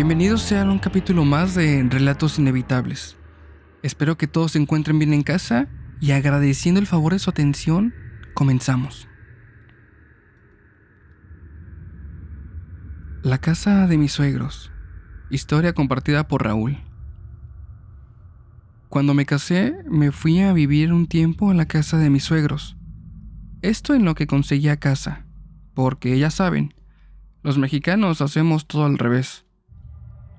Bienvenidos sean a un capítulo más de Relatos Inevitables. Espero que todos se encuentren bien en casa y agradeciendo el favor de su atención, comenzamos. La casa de mis suegros. Historia compartida por Raúl. Cuando me casé, me fui a vivir un tiempo a la casa de mis suegros. Esto en lo que conseguía casa, porque ya saben, los mexicanos hacemos todo al revés.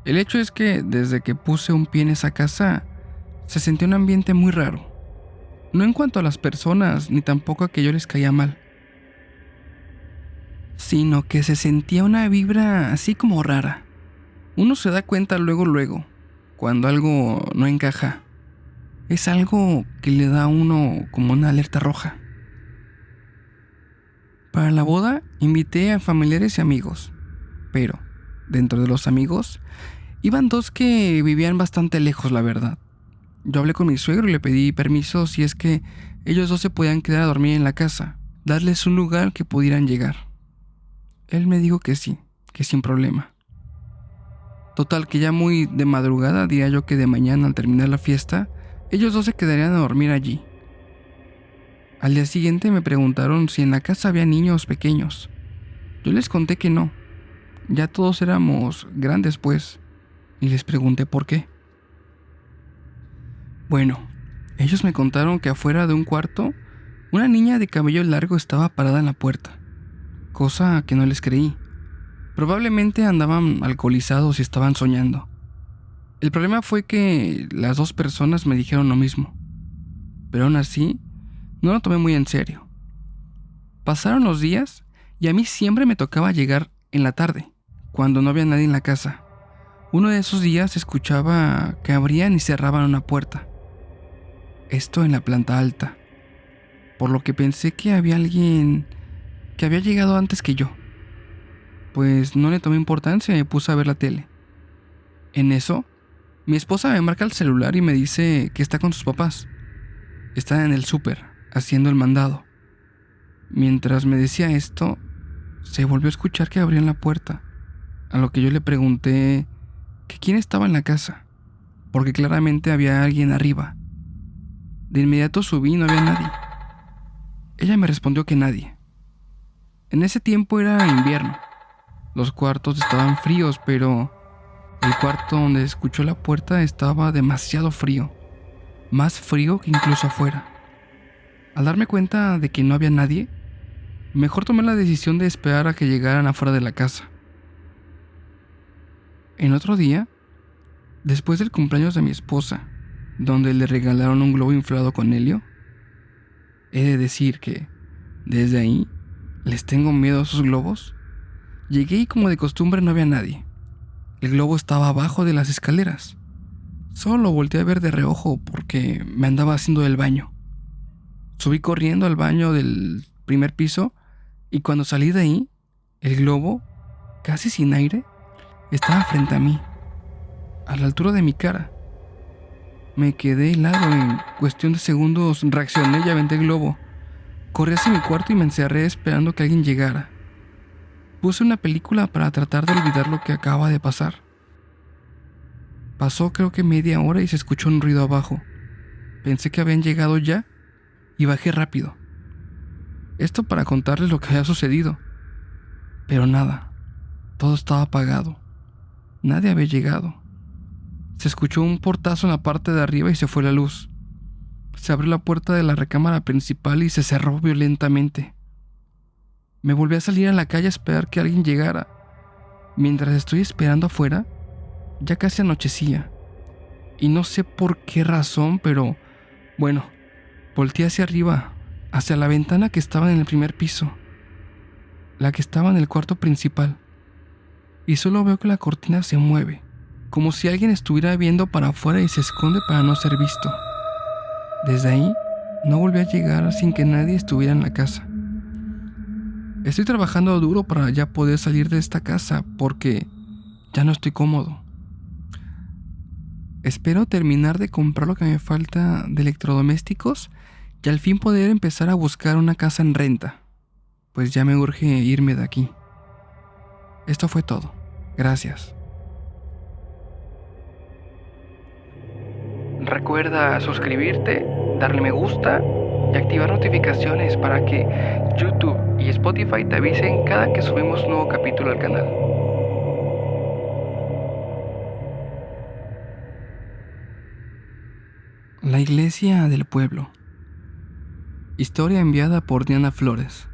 El hecho es que desde que puse un pie en esa casa, se sentía un ambiente muy raro. No en cuanto a las personas, ni tampoco a que yo les caía mal, sino que se sentía una vibra así como rara. Uno se da cuenta luego, cuando algo no encaja. Es algo que le da a uno como una alerta roja. Para la boda invité a familiares y amigos, pero dentro de los amigos iban dos que vivían bastante lejos, la verdad. Yo hablé con mi suegro y le pedí permiso si es que ellos dos se podían quedar a dormir en la casa, darles un lugar que pudieran llegar. Él me dijo que sí, que sin problema. Total, que ya muy de madrugada, diría yo que de mañana al terminar la fiesta, ellos dos se quedarían a dormir allí. Al día siguiente me preguntaron si en la casa había niños pequeños. Yo les conté que no, ya todos éramos grandes pues, y les pregunté por qué. Bueno, ellos me contaron que afuera de un cuarto, una niña de cabello largo estaba parada en la puerta, cosa que no les creí. Probablemente andaban alcoholizados y estaban soñando. El problema fue que las dos personas me dijeron lo mismo, pero aún así, no lo tomé muy en serio. Pasaron los días y a mí siempre me tocaba llegar en la tarde, cuando no había nadie en la casa. Uno de esos días escuchaba que abrían y cerraban una puerta. Esto en la planta alta, por lo que pensé que había alguien que había llegado antes que yo. Pues no le tomé importancia y me puse a ver la tele. En eso, mi esposa me marca el celular y me dice que está con sus papás. Están en el súper, haciendo el mandado. Mientras me decía esto, se volvió a escuchar que abrían la puerta, a lo que yo le pregunté que quién estaba en la casa, porque claramente había alguien arriba. De inmediato subí y no había nadie. Ella me respondió que nadie. En ese tiempo era invierno. Los cuartos estaban fríos, pero el cuarto donde escuchó la puerta estaba demasiado frío, más frío que incluso afuera. Al darme cuenta de que no había nadie, mejor tomé la decisión de esperar a que llegaran afuera de la casa. En otro día, después del cumpleaños de mi esposa, donde le regalaron un globo inflado con helio, he de decir que, desde ahí, les tengo miedo a esos globos. Llegué y como de costumbre no había nadie. El globo estaba abajo de las escaleras. Solo lo volteé a ver de reojo porque me andaba haciendo del baño. Subí corriendo al baño del primer piso y cuando salí de ahí, el globo, casi sin aire, estaba frente a mí, a la altura de mi cara. Me quedé helado en cuestión de segundos, reaccioné y aventé el globo. Corrí hacia mi cuarto y me encerré esperando que alguien llegara. Puse una película para tratar de olvidar lo que acaba de pasar. Pasó creo que media hora y se escuchó un ruido abajo. Pensé que habían llegado ya y bajé rápido. Esto para contarles lo que había sucedido. Pero nada, todo estaba apagado. Nadie había llegado. Se escuchó un portazo en la parte de arriba y se fue la luz. Se abrió la puerta de la recámara principal y se cerró violentamente. Me volví a salir a la calle a esperar que alguien llegara. Mientras estoy esperando afuera, ya casi anochecía. Y no sé por qué razón, pero bueno, volteé hacia arriba, hacia la ventana que estaba en el primer piso, la que estaba en el cuarto principal. Y solo veo que la cortina se mueve, como si alguien estuviera viendo para afuera y se esconde para no ser visto. Desde ahí, no volví a llegar sin que nadie estuviera en la casa. Estoy trabajando duro para ya poder salir de esta casa porque ya no estoy cómodo. Espero terminar de comprar lo que me falta de electrodomésticos y al fin poder empezar a buscar una casa en renta, pues ya me urge irme de aquí. Esto fue todo. Gracias. Recuerda suscribirte, darle me gusta y activar notificaciones para que YouTube y Spotify te avisen cada que subimos un nuevo capítulo al canal. La iglesia del pueblo. Historia enviada por Diana Flores.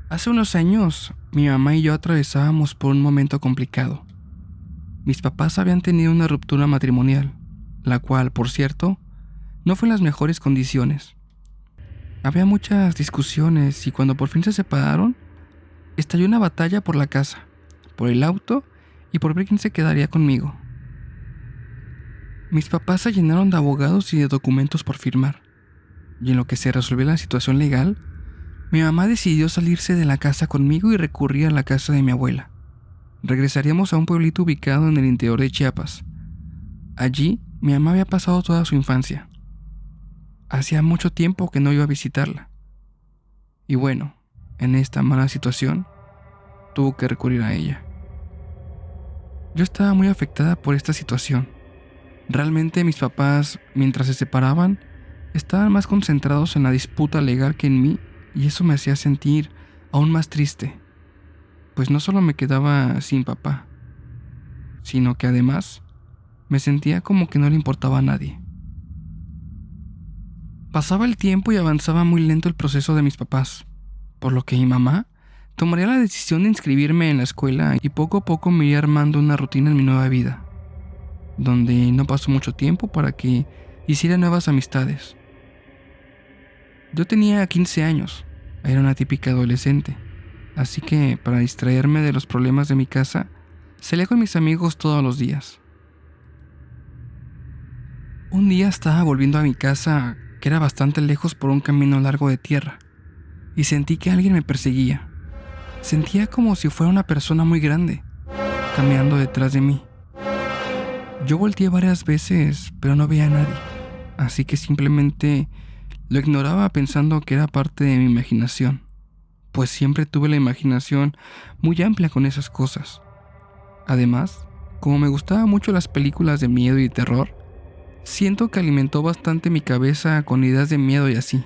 Hace unos años, mi mamá y yo atravesábamos por un momento complicado. Mis papás habían tenido una ruptura matrimonial, la cual, por cierto, no fue en las mejores condiciones. Había muchas discusiones y cuando por fin se separaron, estalló una batalla por la casa, por el auto y por ver quién se quedaría conmigo. Mis papás se llenaron de abogados y de documentos por firmar, y en lo que se resolvió la situación legal, mi mamá decidió salirse de la casa conmigo y recurrir a la casa de mi abuela. Regresaríamos a un pueblito ubicado en el interior de Chiapas. Allí, mi mamá había pasado toda su infancia. Hacía mucho tiempo que no iba a visitarla. Y bueno, en esta mala situación, tuvo que recurrir a ella. Yo estaba muy afectada por esta situación. Realmente mis papás, mientras se separaban, estaban más concentrados en la disputa legal que en mí, y eso me hacía sentir aún más triste, pues no solo me quedaba sin papá, sino que además me sentía como que no le importaba a nadie. Pasaba el tiempo y avanzaba muy lento el proceso de mis papás, por lo que mi mamá tomaría la decisión de inscribirme en la escuela y poco a poco me iría armando una rutina en mi nueva vida, donde no pasó mucho tiempo para que hiciera nuevas amistades. Yo tenía 15 años, era una típica adolescente, así que para distraerme de los problemas de mi casa, salía con mis amigos todos los días. Un día estaba volviendo a mi casa, que era bastante lejos por un camino largo de tierra, y sentí que alguien me perseguía. Sentía como si fuera una persona muy grande, caminando detrás de mí. Yo volteé varias veces, pero no veía a nadie, así que simplemente lo ignoraba pensando que era parte de mi imaginación, pues siempre tuve la imaginación muy amplia con esas cosas. Además, como me gustaban mucho las películas de miedo y terror, siento que alimentó bastante mi cabeza con ideas de miedo y así.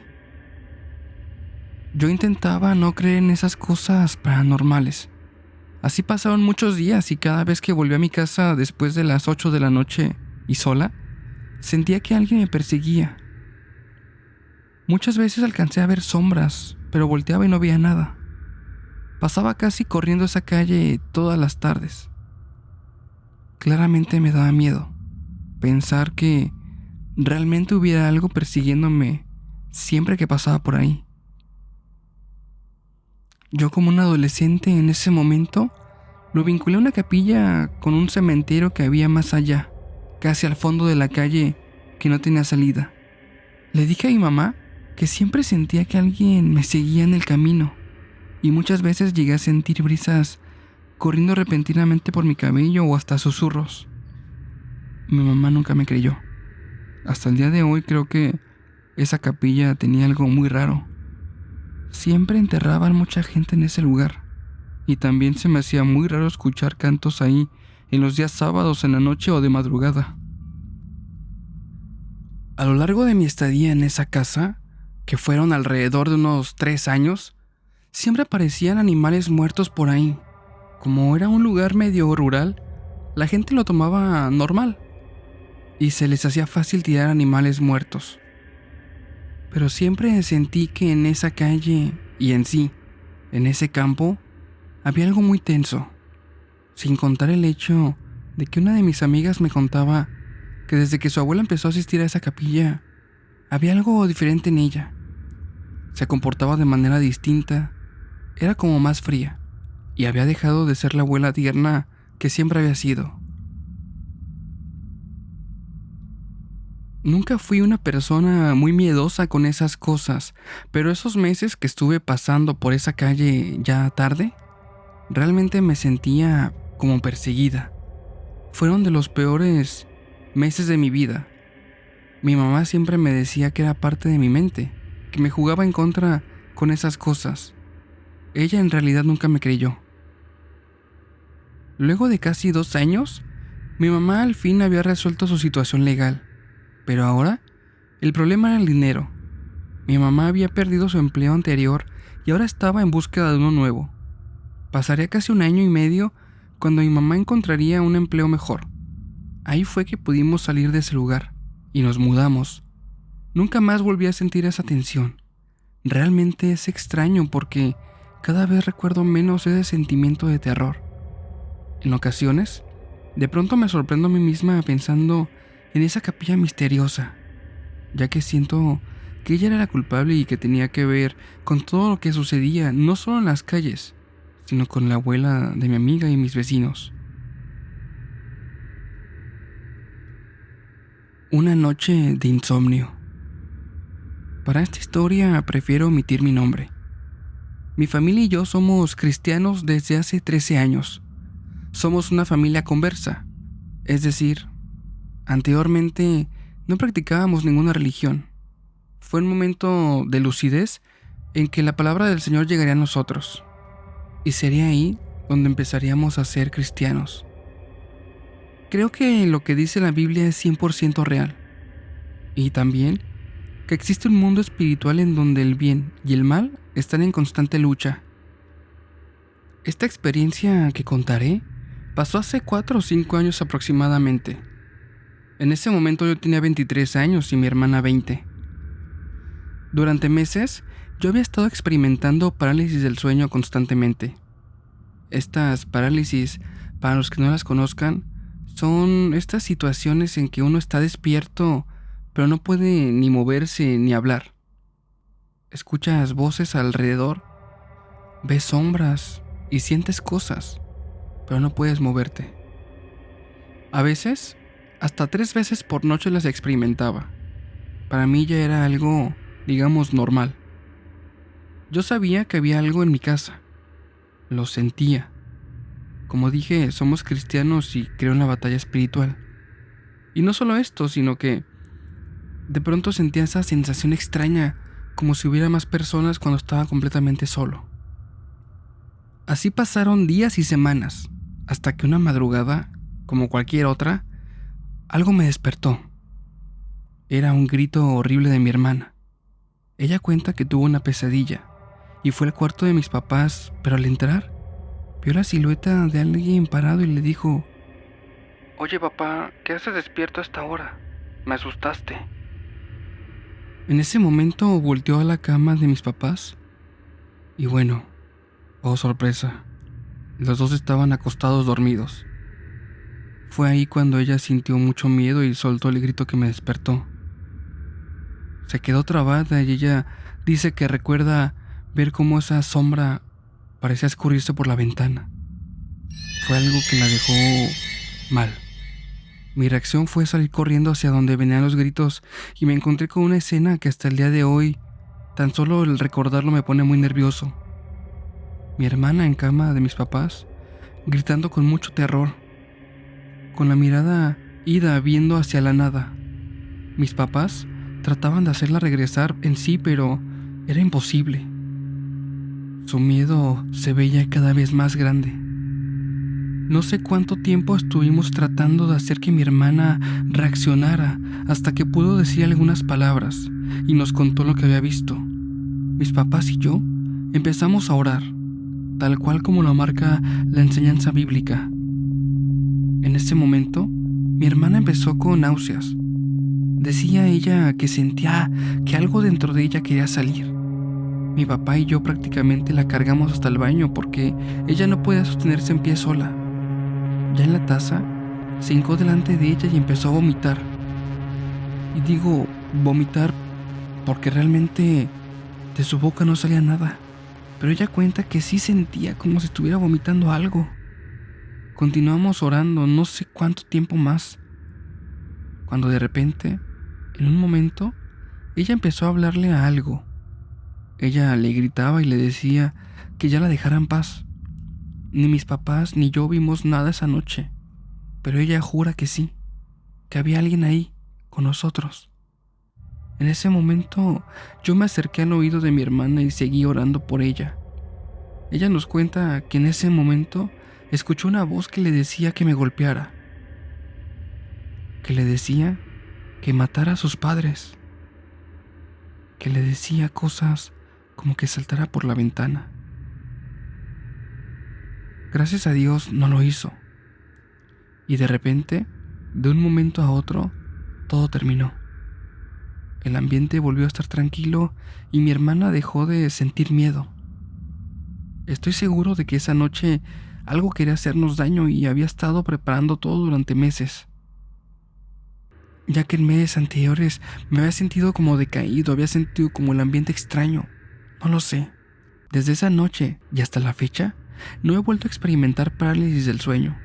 Yo intentaba no creer en esas cosas paranormales. Así pasaron muchos días y cada vez que volví a mi casa después de las 8 de la noche y sola, sentía que alguien me perseguía. Muchas veces alcancé a ver sombras, pero volteaba y no veía nada. Pasaba casi corriendo esa calle todas las tardes. Claramente me daba miedo pensar que realmente hubiera algo persiguiéndome siempre que pasaba por ahí. Yo, como un adolescente en ese momento, lo vinculé a una capilla con un cementerio que había más allá, casi al fondo de la calle que no tenía salida. Le dije a mi mamá que siempre sentía que alguien me seguía en el camino, y muchas veces llegué a sentir brisas corriendo repentinamente por mi cabello o hasta susurros. Mi mamá nunca me creyó. Hasta el día de hoy creo que esa capilla tenía algo muy raro. Siempre enterraban mucha gente en ese lugar, y también se me hacía muy raro escuchar cantos ahí en los días sábados en la noche o de madrugada. A lo largo de mi estadía en esa casa, que fueron alrededor de unos 3 años, siempre aparecían animales muertos por ahí. Como era un lugar medio rural, la gente lo tomaba normal y se les hacía fácil tirar animales muertos. Pero siempre sentí que en esa calle y en sí, en ese campo, había algo muy tenso, sin contar el hecho de que una de mis amigas me contaba que desde que su abuela empezó a asistir a esa capilla, había algo diferente en ella. Se comportaba de manera distinta, era como más fría, y había dejado de ser la abuela tierna que siempre había sido. Nunca fui una persona muy miedosa con esas cosas, pero esos meses que estuve pasando por esa calle ya tarde, realmente me sentía como perseguida. Fueron de los peores meses de mi vida. Mi mamá siempre me decía que era parte de mi mente, que me jugaba en contra con esas cosas. Ella en realidad nunca me creyó. Luego de casi 2 años, mi mamá al fin había resuelto su situación legal, Pero ahora, el problema era el dinero. Mi mamá había perdido su empleo anterior y ahora estaba en búsqueda de uno nuevo. Pasaría casi 1 año y medio cuando mi mamá encontraría un empleo mejor. Ahí fue que pudimos salir de ese lugar y nos mudamos. Nunca más volví a sentir esa tensión. Realmente es extraño porque cada vez recuerdo menos ese sentimiento de terror. En ocasiones, de pronto me sorprendo a mí misma pensando en esa capilla misteriosa, ya que siento que ella era la culpable y que tenía que ver con todo lo que sucedía, no solo en las calles, sino con la abuela de mi amiga y mis vecinos. Una noche de insomnio. Para esta historia prefiero omitir mi nombre. Mi familia y yo somos cristianos desde hace 13 años. Somos una familia conversa, es decir, anteriormente no practicábamos ninguna religión. Fue un momento de lucidez en que la palabra del Señor llegaría a nosotros, y sería ahí donde empezaríamos a ser cristianos. Creo que lo que dice la Biblia es 100% real, y también que existe un mundo espiritual en donde el bien y el mal están en constante lucha. Esta experiencia que contaré pasó hace 4 o 5 años aproximadamente. En ese momento yo tenía 23 años y mi hermana 20. Durante meses yo había estado experimentando parálisis del sueño constantemente. Estas parálisis, para los que no las conozcan, son estas situaciones en que uno está despierto pero no puede ni moverse ni hablar. Escuchas voces alrededor, ves sombras y sientes cosas, pero no puedes moverte. A veces, hasta 3 veces por noche las experimentaba. Para mí ya era algo, digamos, normal. Yo sabía que había algo en mi casa. Lo sentía. Como dije, somos cristianos y creo en la batalla espiritual. Y no solo esto, sino que de pronto sentía esa sensación extraña, como si hubiera más personas cuando estaba completamente solo. Así pasaron días y semanas, hasta que una madrugada, como cualquier otra, algo me despertó. Era un grito horrible de mi hermana. Ella cuenta que tuvo una pesadilla y fue al cuarto de mis papás, pero al entrar, vio la silueta de alguien parado y le dijo: «Oye, papá, ¿qué haces despierto a esta hora? Me asustaste». En ese momento volteó a la cama de mis papás y bueno, oh sorpresa, los dos estaban acostados dormidos. Fue ahí cuando ella sintió mucho miedo y soltó el grito que me despertó. Se quedó trabada y ella dice que recuerda ver cómo esa sombra parecía escurrirse por la ventana. Fue algo que la dejó mal. Mi reacción fue salir corriendo hacia donde venían los gritos y me encontré con una escena que hasta el día de hoy, tan solo el recordarlo me pone muy nervioso. Mi hermana en cama de mis papás, gritando con mucho terror, con la mirada ida viendo hacia la nada. Mis papás trataban de hacerla regresar en sí, pero era imposible. Su miedo se veía cada vez más grande. No sé cuánto tiempo estuvimos tratando de hacer que mi hermana reaccionara hasta que pudo decir algunas palabras y nos contó lo que había visto. Mis papás y yo empezamos a orar, tal cual como lo marca la enseñanza bíblica. En ese momento, mi hermana empezó con náuseas. Decía ella que sentía que algo dentro de ella quería salir. Mi papá y yo prácticamente la cargamos hasta el baño porque ella no podía sostenerse en pie sola. Ya en la taza, se hincó delante de ella y empezó a vomitar. Y digo vomitar porque realmente de su boca no salía nada. Pero ella cuenta que sí sentía como si estuviera vomitando algo. Continuamos orando no sé cuánto tiempo más, cuando de repente, en un momento, ella empezó a hablarle a algo. Ella le gritaba y le decía que ya la dejara en paz. Ni mis papás ni yo vimos nada esa noche, pero ella jura que sí, que había alguien ahí, con nosotros. En ese momento, yo me acerqué al oído de mi hermana y seguí orando por ella. Ella nos cuenta que en ese momento escuchó una voz que le decía que me golpeara, que le decía que matara a sus padres, que le decía cosas como que saltara por la ventana. Gracias a Dios no lo hizo. Y de repente, de un momento a otro, todo terminó. El ambiente volvió a estar tranquilo y mi hermana dejó de sentir miedo. Estoy seguro de que esa noche algo quería hacernos daño y había estado preparando todo durante meses, ya que en meses anteriores me había sentido como decaído, había sentido como el ambiente extraño. No lo sé. Desde esa noche y hasta la fecha, no he vuelto a experimentar parálisis del sueño.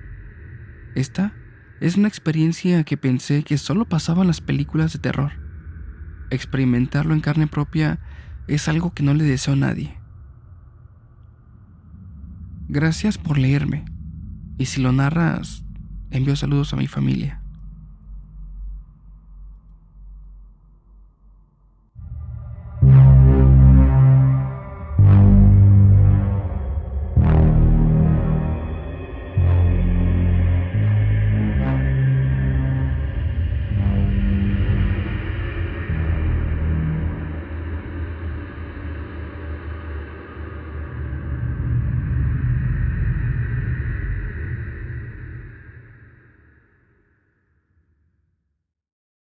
Esta es una experiencia que pensé que solo pasaba en las películas de terror. Experimentarlo en carne propia es algo que no le deseo a nadie. Gracias por leerme. Y si lo narras, envío saludos a mi familia.